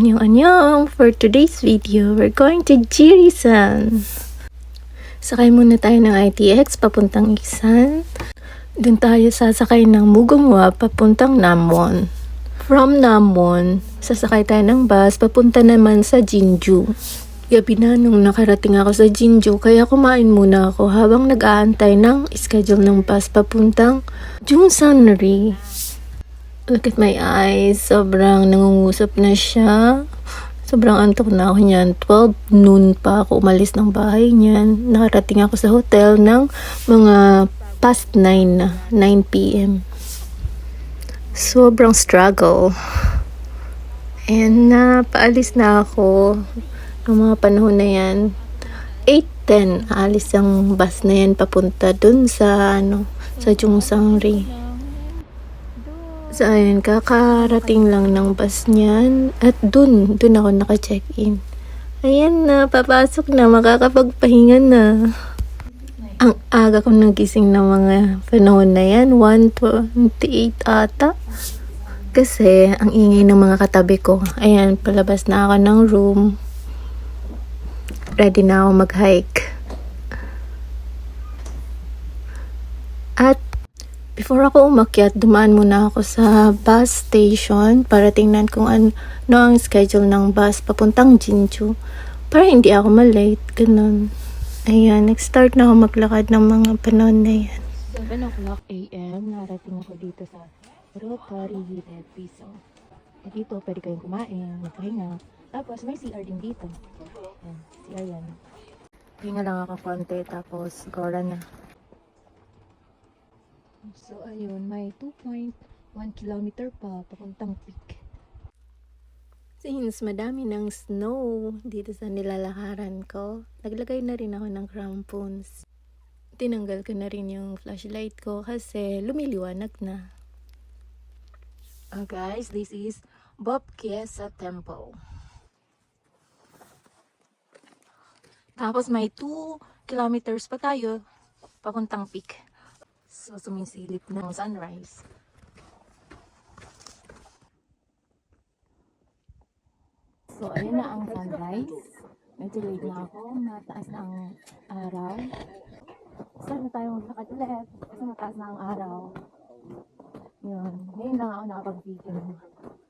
Annyeong! For today's video, we're going to Jirisan. Sakay muna tayo ng ITX papuntang Isan. Doon tayo sasakay ng Mugunghwa papuntang Namwon. From Namwon, sasakay tayo ng bus papunta naman sa Jinju. Gabi na nung nakarating ako sa Jinju, kaya kumain muna ako habang nag-aantay ng schedule ng bus papuntang Jungsanri. Look at my eyes. Sobrang nangungusap na siya. Sobrang antok na ako niyan. 12 noon pa ako umalis ng bahay niyan. Nakarating ako sa hotel ng mga past 9 na. 9 p.m. Sobrang struggle. And paalis na ako ng mga panahon na yan. 8:10 aalis ang bus na yan papunta dun sa sa Jungsanri. So, ayun, kakarating lang ng bus niyan. At dun ako naka-check-in. Ayan na, papasok na, makakapagpahinga na. Ang aga kong nagising ng mga panahon na yan, 1:28 ata. Kasi, ang ingay ng mga katabi ko. Ayan, palabas na ako ng room. Ready na ako mag-hike. At before ako umakyat, dumaan muna ako sa bus station para tingnan kung ano ang schedule ng bus papuntang Jinju. Para hindi ako malate, ganun. Ayan, nag-start na ako maglakad ng mga panahon na yan. 7 o'clock a.m. Narating ako dito sa Rotary Village Piso. At dito, pwede kayong kumain, magpahinga. Tapos, may CR din dito. Ayan, CR yan. Hinga lang ako konti, tapos gora na. So, ayun, may 2.1 kilometer pa papuntang peak. Since madami ng snow dito sa nilalakaran ko, naglagay na rin ako ng crampons. Tinanggal ko na rin yung flashlight ko kasi lumiliwanag na. Guys, this is Bob Kiesa Temple. Tapos may 2 kilometers pa tayo papuntang peak. So, sumisilip ng sunrise. So, ayun na ang sunrise. Medyo late na ako. Mataas na ang araw. Saan na tayo maglakad ulit? Kasi mataas na ang araw. Yun. Ngayon lang ako nakapag-video.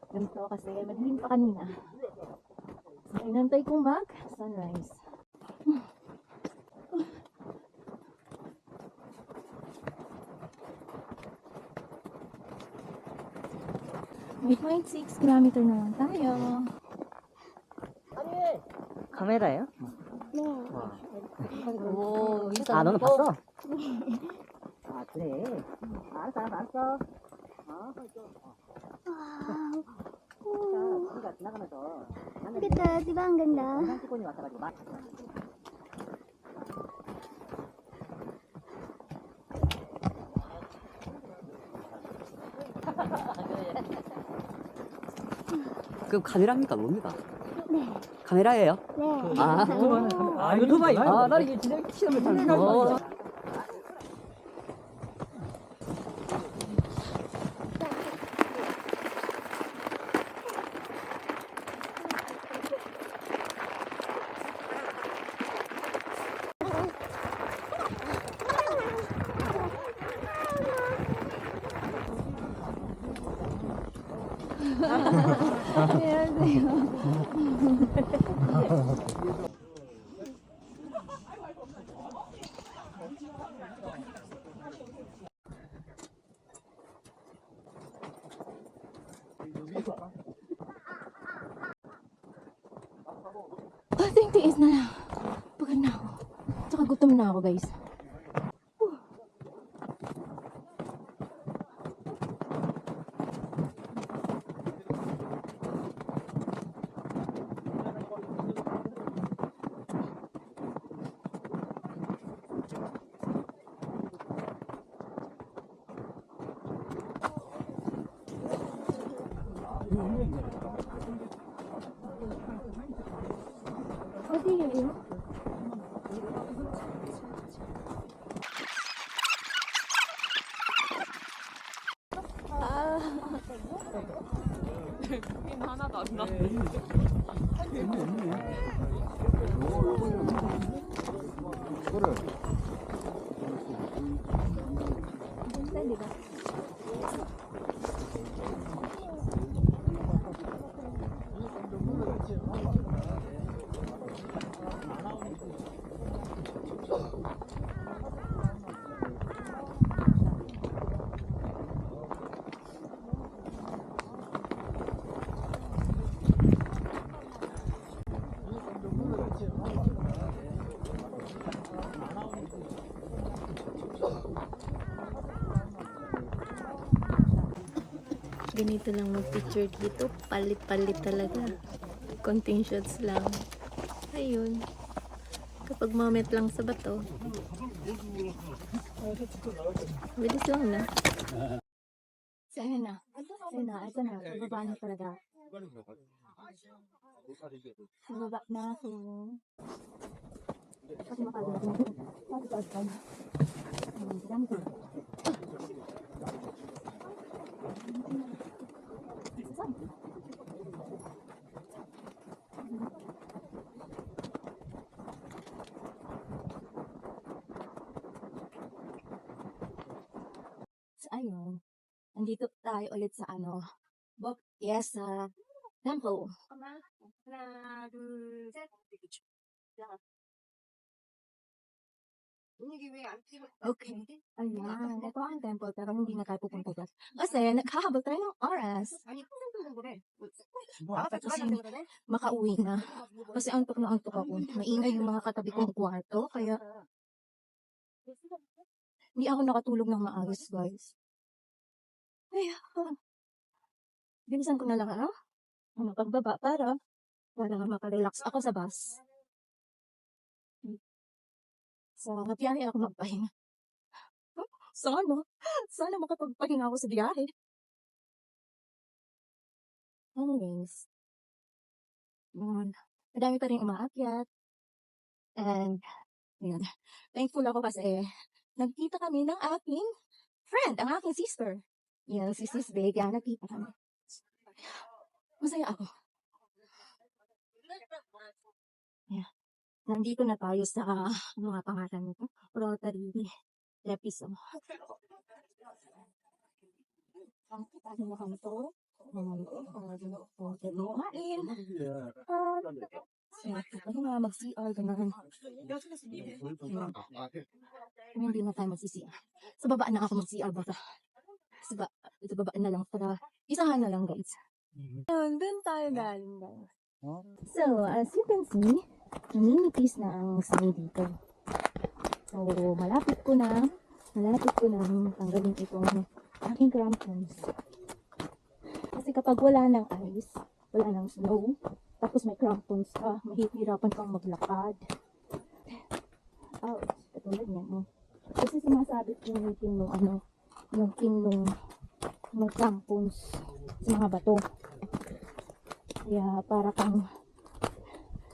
Ganito kasi madilim pa kanina. So, inantay kong mag-sunrise. May 0.6 kilometer na lang tayo. 카메라예요? 네. 오, 아, 너는 봤어? 아, 그래. 알았어. 우리가 지나가면서 Ganda, di ba ang ganda? 찍고니 왔어가지고 그 카메라입니까? 뭡니까? 네. 카메라예요? 네. 아, 유튜버예요? 아, 나 이게 진짜 시험을 잘 보. Tiis na lang. Pagod na ako. Tsaka gutom na ako, guys. 어디예요? Ganito lang mag-picture dito. Palit-palit talaga. Konting shots lang. Ayun. Kapag moment lang sa bato. Bilis lang na. Saan na? Saan na? Ito na. Bababa na talaga. Bababa na ako. Kasi makagawa na. So, ayun. Nandito tayo ulit sa yes, sa temple. Okay. Ayan. Ito ang temple pero hindi na tayo pupunta dyan. Kasi naghahabol tayo ng oras. Kasi makauwi na. Kasi antok na antok ako. Maingay yung mga katabi kong kwarto. Kaya hindi ako nakatulog ng maayos, guys. Kaya, bilisan ko na lang, pagbaba para makarelax ako sa bus. So, nabiyahe ako magpahinga. Sana makapagpahinga ako sa biyahe. Anyways, madami pa rin umaakyat. And, yun. Thankful ako kasi nagkita kami ng aking friend, ang aking sister. Yan, si Sis Beg. Yan, nagkita kami. Masaya ako. Yeah. Nandito na tayo sa mga pangalan nito. Rotary Lepiso. Ang kita mo kami to. Mag-CR, gano'n. Hindi na tayo mag-CR. Sa babaan na ako mag-CR baka. Sa babaan na lang para isahan na lang, guys. Doon tayo galing, guys. So, as you can see, naninipis na ang snow dito. So, malapit ko na tanggalin itong aking crampons. Kasi kapag wala ng ice, wala ng snow, tapos may crampons ka, mahihirapan kang maglakad. Ouch, katulad niyan. Kasi sinasabit yung pin ng crampons sa mga bato. Kaya para kang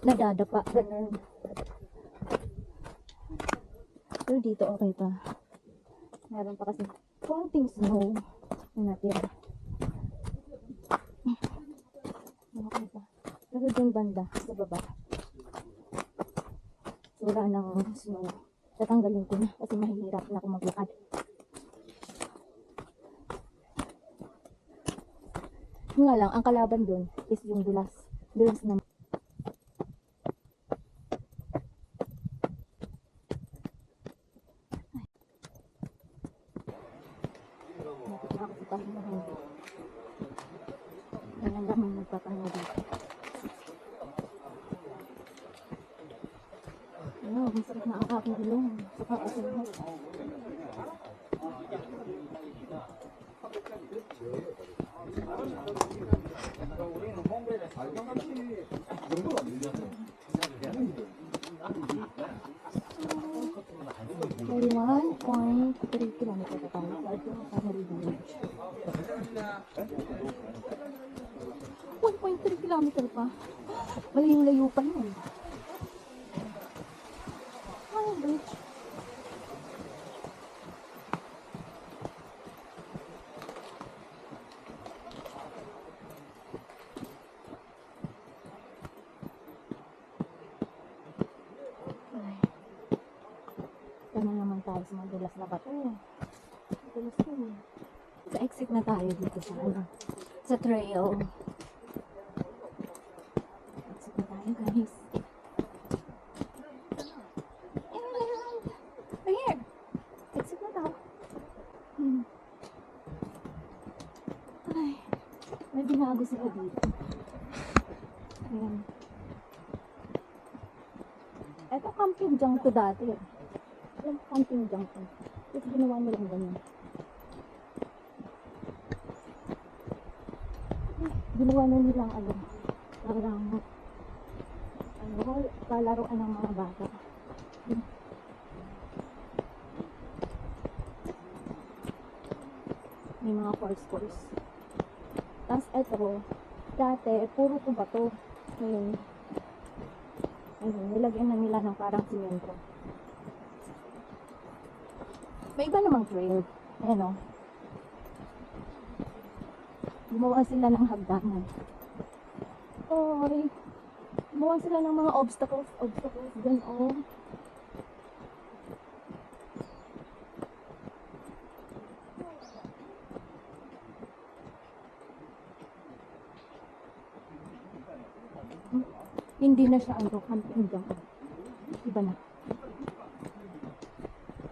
nadadapa, ganun. Pero dito okay pa. Meron pa kasi konting snow na natira. Okay pa. Pero dun banda, sa baba, wala ng snow. Tatanggalin ko na kasi mahihirap na ako maglakad. Nga lang, ang kalaban dun is yung dulas. Dulas na. Nakita ako sa pahingahan. Kaya naman nagpapahinga dito. Wow, masarap na ang aking ilong. Saka kasi Very 1.3 kilometers pa tayo. Sa Village. 1.3 kilometer pa. Malayo-layo pa yun. Bridge. tayo sa madulas na bato. Madulas yun. Sa exit na tayo dito sa ano, sa trail. Exit na tayo, guys. Right here. Exit na tayo. Ay, may binago sila dito. Ayan. Ito camping junk to dati. Ito camping junk to. Ito ginawa nilang ganyan. Ginawa na nilang parang palaruan ng mga bata. May mga course. Tapos ito, dati, puro ko bato. Ngayon, nilagyan na nila ng parang simento. May iba namang trail. Ayan o. Gumawa sila ng hagdanan. Oy. Gumawa sila ng mga obstacles. Dyan o. Hindi na siya camping dyan. Iba na.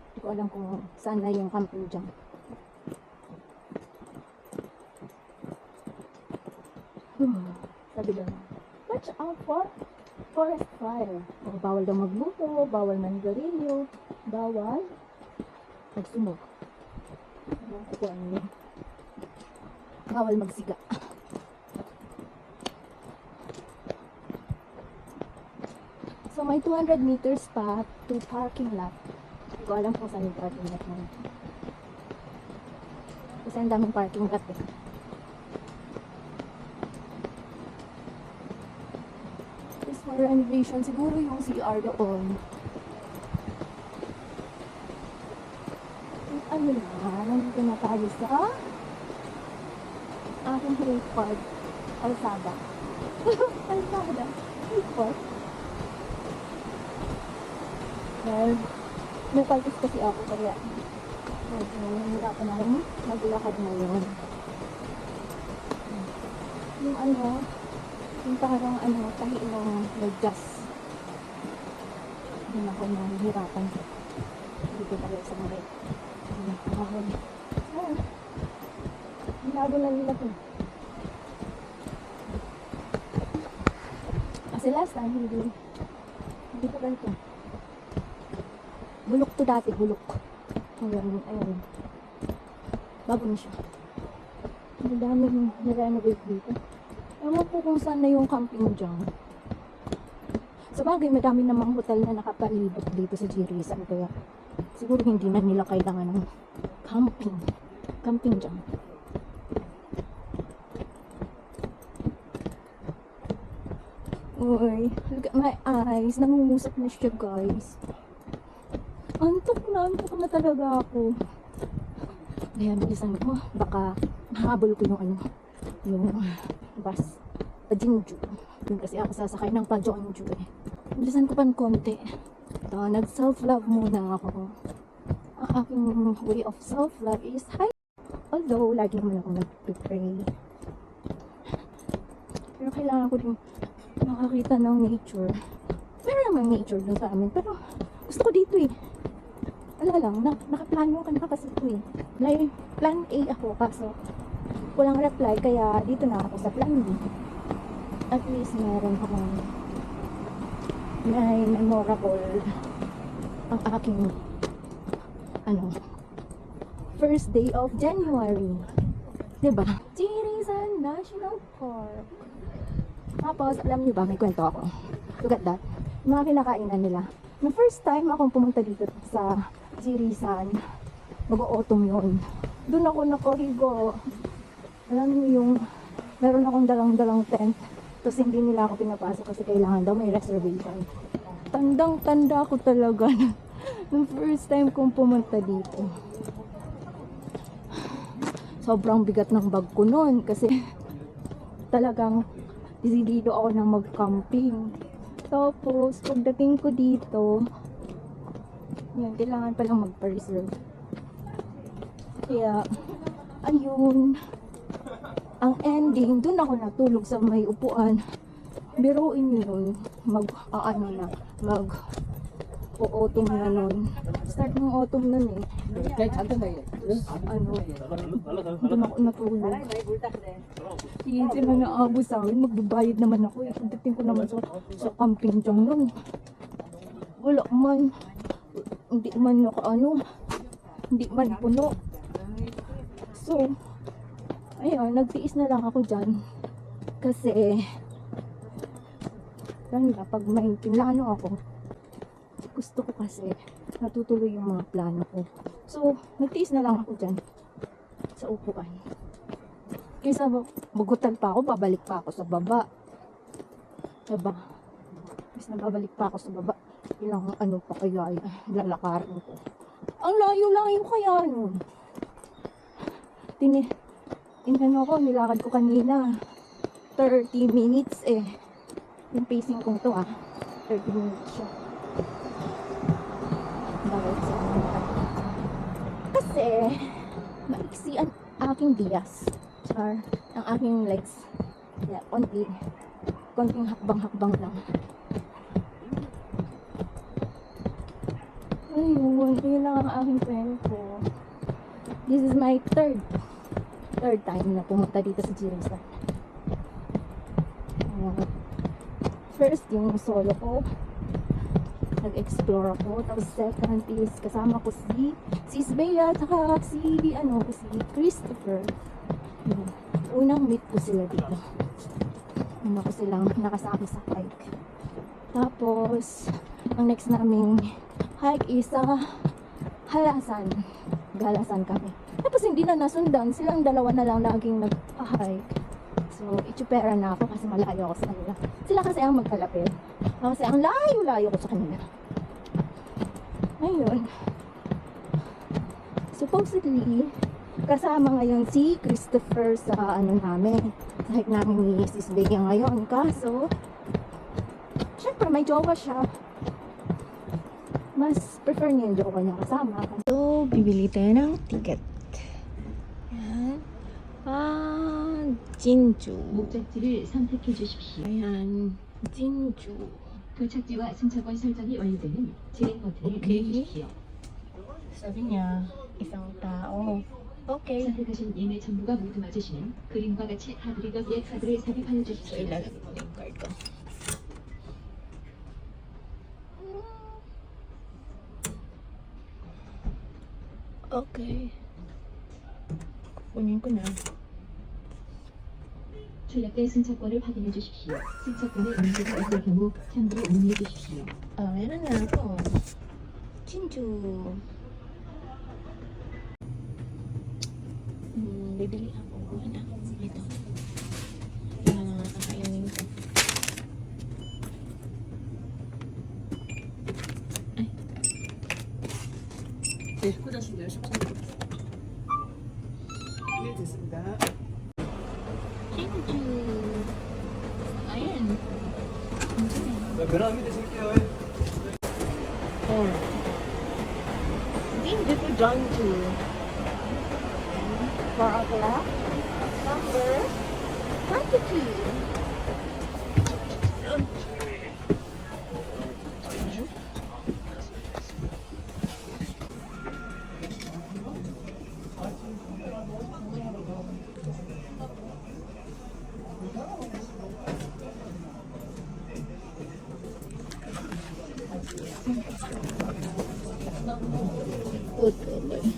Hindi ko alam kung saan na yung camping dyan. Sabi daw na, watch out for forest fire. O, bawal daw magluto, bawal manigarilyo, bawal magsunog. Bawal magsiga. So, may 200 meters pa to parking lot. Hindi ko alam kung saan yung parking lot na yun. Kasi ang daming parking lot eh. This for renovation. Siguro yung CR doon. Ano na, nandito na tayo sa aking Hate Park. Alsada. Alsada. Hate Park. Well, may palpis kasi ako kaya nahihirapan ako maglakad ngayon. Yung parang tahi ng nag-gas. Hindi ako nahihirapan. Dito tayo sa mga kahon. Binago na nila ito. Kasi last time, hindi pa ganito. Bulok to dati, bulok. Ayun. Bago na siya. Ang daming nirenovate dito. Ewan po kung saan na yung camping dyan. Sa bagay, madami namang hotel na nakapalibot dito sa Jirisan. Kaya siguro hindi na nila kailangan ng camping. Camping dyan. Uy, look at my eyes. Nangungusap na siya, guys. Antok na talaga ako. Kaya bilisan ko, baka mahabol ko yung bus. Pajinju. Yun kasi ako sasakay ng Pajonju eh. Bilisan ko pa ng konti. Ito, nag-self-love muna ako. Ang aking way of self-love is high. Although, lagi naman ako nag-pray. Pero kailangan ko din makakita ng nature. Meron naman nature dun sa amin. Pero gusto ko dito eh. Wala lang, nakaplano ka na kasi ito eh. May plan A ako kaso walang reply kaya dito na ako sa plan B. At least meron akong may memorable ang aking first day of January. Diba? Jirisan National Park. Tapos, alam niyo ba, may kwento ako. Look at that. Yung mga kinakainan nila. The first time akong pumunta dito sa Jirisan, mag-autumn yun. Doon ako nakahigo. Alam niyo yung, meron akong dalang tent. Tapos hindi nila ako pinapasok kasi kailangan daw may reservation. Tandang-tanda ko talaga nung first time kong pumunta dito. Sobrang bigat ng bag ko noon kasi talagang disidido ako na mag-camping. Tapos, pagdating ko dito, Yan, kailangan palang magpa-reserve. Kaya, ayun. Ang ending, dun ako natulog sa may upuan. Biruin nyo nun, autumn na nun. Start ng autumn nun eh. Doon ako natulog. Hindi sila naabo sa akin, magbabayad naman ako eh. Pagdating ko naman sa camping dyan nun. Wala man. Hindi man puno. So, ayun, nagtiis na lang ako dyan. Kasi, yan nga, pag may plano ako, gusto ko kasi natutuloy yung mga plano ko. So, nagtiis na lang ako dyan sa upuan. Kaysa magutan pa ako, babalik pa ako sa baba. Diba? Kasi babalik pa ako sa baba. Ilang ano pa kaya lalakarin ko. Ang layo-layo kaya nun. Inano ko, nilakad ko kanina 30 minutes eh. Yung pacing kong to 30 minutes siya. Bakit sa kasi maiksi ang aking bias. Char, ang aking legs. Yeah, konting hakbang-hakbang lang. Ayun, yun lang ang aking kwento. This is my third time na pumunta dito sa Jirisan. First, yung solo ko, nag-explore ako. Tapos second is kasama ko si Bea, saka si Christopher. Unang meet ko sila dito. Una ko silang nakasama sa hike. Tapos, ang next naming hike is sa Halasan. Galasan kami. Tapos hindi na nasundan. Silang dalawa na lang laging nag-hike. So, itsupera na ako kasi malayo ako sa kanila. Sila kasi ang magkalapit. Kasi ang layo-layo ko sa kanila. Ngayon, supposedly, kasama ngayon si Christopher sa namin. Sa hike namin ni Sis Bea ngayon. Kaso, syempre may jowa siya. Mas prefer niya yung jowa niya kasama. So, bibili tayo ng ticket. Ayan. 진주. 목적지를 선택해 주십시오. Ayan. 진주. 도착지와 승차권 설정이 완료되면 진행 버튼을 오케이. 누르십시오. Sabi niya, isang tao. Okay. 선택하신 예매 정보가 모두 맞으시면 그림과 같이 카드리더 예 카드를 삽입하여 So, 주십시오. ilalagay ko yung card ko. Okay. Kukunin ko na. 출력된 승차권을 확인해 주십시오. 승차권에 문제가 있을 경우 참고로 문의해 주십시오. Meron na ako. 진주. Bibili ako. Ito. Yung mga kakainin ko. Ay. 됐습니다. 진주. Ayan. 변화 드릴게요. 진주 to Janju. For a glass number 22. Good color.